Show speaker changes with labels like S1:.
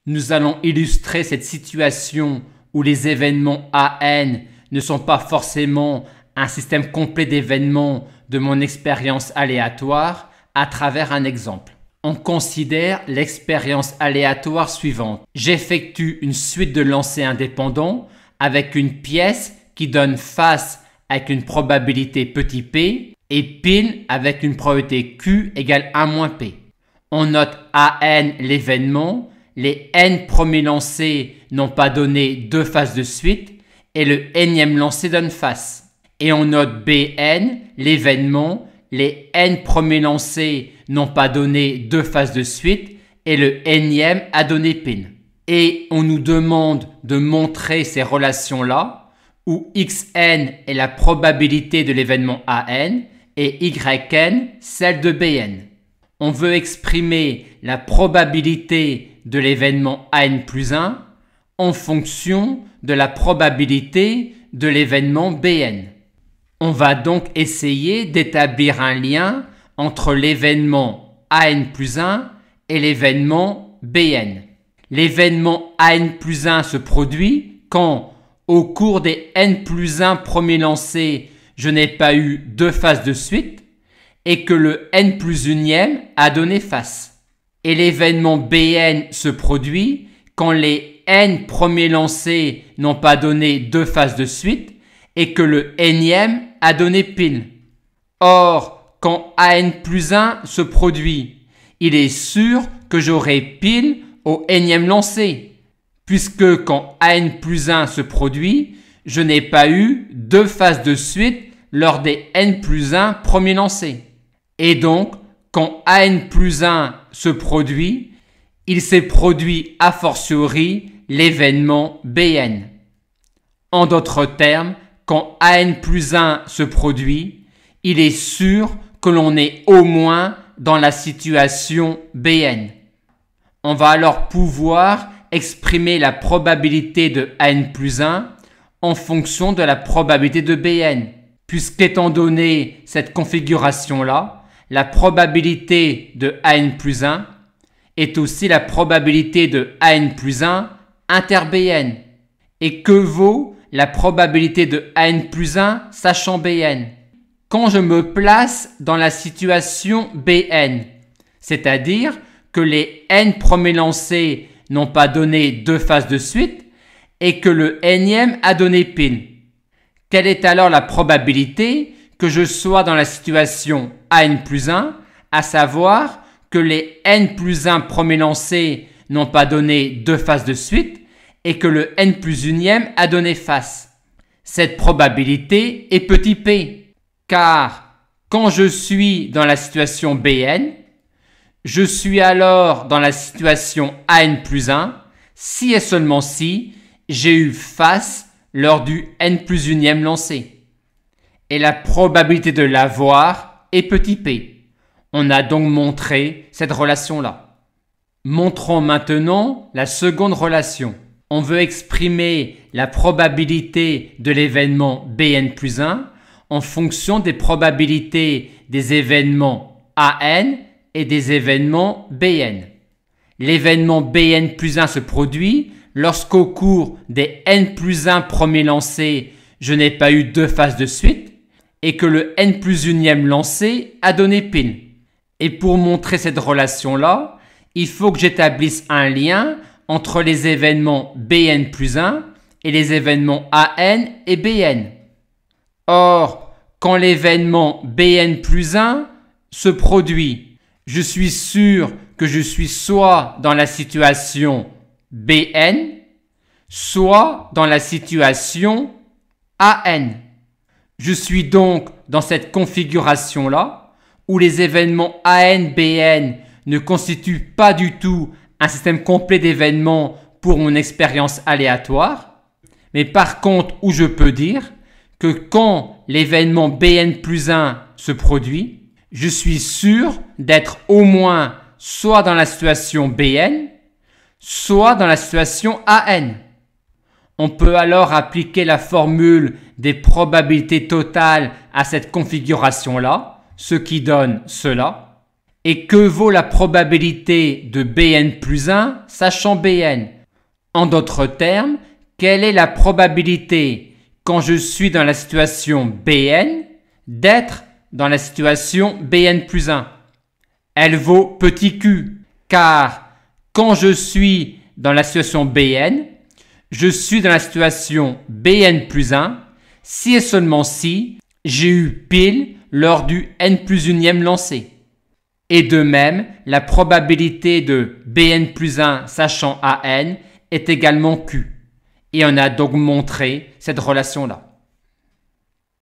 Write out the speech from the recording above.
S1: Nous allons illustrer cette situation où les événements AN ne sont pas forcément un système complet d'événements de mon expérience aléatoire à travers un exemple. On considère l'expérience aléatoire suivante. J'effectue une suite de lancers indépendants avec une pièce qui donne face avec une probabilité petit p et pile avec une probabilité q égale 1 moins p. On note AN l'événement, les n premiers lancers n'ont pas donné deux faces de suite et le nème lancé donne face. Et on note BN l'événement, les n premiers lancers n'ont pas donné deux faces de suite et le nème a donné pile. Et on nous demande de montrer ces relations-là où xn est la probabilité de l'événement AN et yn celle de BN. On veut exprimer la probabilité de l'événement AN plus 1 en fonction de la probabilité de l'événement BN. On va donc essayer d'établir un lien entre l'événement AN plus 1 et l'événement BN. L'événement AN plus 1 se produit quand, au cours des n plus 1 premiers lancers, je n'ai pas eu deux faces de suite et que le n plus unième a donné face. Et l'événement BN se produit quand les n premiers lancers n'ont pas donné deux faces de suite et que le nème a donné pile. Or, quand AN plus 1 se produit, il est sûr que j'aurai pile au nème lancé, puisque quand AN plus 1 se produit, je n'ai pas eu deux faces de suite lors des n plus 1 premiers lancers. Et donc, quand AN plus 1 se produit, il s'est produit a fortiori l'événement BN. En d'autres termes, quand AN plus 1 se produit, il est sûr que l'on est au moins dans la situation BN. On va alors pouvoir exprimer la probabilité de AN plus 1 en fonction de la probabilité de BN, puisqu'étant donné cette configuration-là, la probabilité de AN plus 1 est aussi la probabilité de AN plus 1 inter-BN. Et que vaut la probabilité de AN plus 1 sachant BN? Quand je me place dans la situation BN, c'est-à-dire que les n premiers lancers n'ont pas donné deux faces de suite et que le nème a donné pile. Quelle est alors la probabilité que je sois dans la situation AN plus 1, à savoir que les n plus 1 premiers lancers n'ont pas donné deux faces de suite et que le n plus unième a donné face? Cette probabilité est petit p, car quand je suis dans la situation BN, je suis alors dans la situation AN plus 1 si et seulement si j'ai eu face lors du n plus unième lancé. Et la probabilité de l'avoir est petit p. On a donc montré cette relation-là. Montrons maintenant la seconde relation. On veut exprimer la probabilité de l'événement BN plus 1 en fonction des probabilités des événements AN et des événements BN. L'événement BN plus 1 se produit lorsqu'au cours des n plus 1 premiers lancers, je n'ai pas eu deux faces de suite et que le n plus unième lancé a donné pile. Et pour montrer cette relation-là, il faut que j'établisse un lien entre les événements BN plus 1 et les événements AN et BN. Or, quand l'événement BN plus 1 se produit, je suis sûr que je suis soit dans la situation BN, soit dans la situation AN. Je suis donc dans cette configuration-là, où les événements AN-BN ne constituent pas du tout un système complet d'événements pour mon expérience aléatoire, mais par contre où je peux dire que quand l'événement BN plus 1 se produit, je suis sûr d'être au moins soit dans la situation BN, soit dans la situation AN. On peut alors appliquer la formule des probabilités totales à cette configuration-là, ce qui donne cela. Et que vaut la probabilité de Bn plus 1, sachant Bn? En d'autres termes, quelle est la probabilité, quand je suis dans la situation Bn, d'être dans la situation Bn plus 1? Elle vaut petit q, car quand je suis dans la situation Bn, je suis dans la situation Bn plus 1, si et seulement si j'ai eu pile lors du n plus unième lancé. Et de même, la probabilité de Bn plus 1 sachant An est également Q. Et on a donc montré cette relation-là.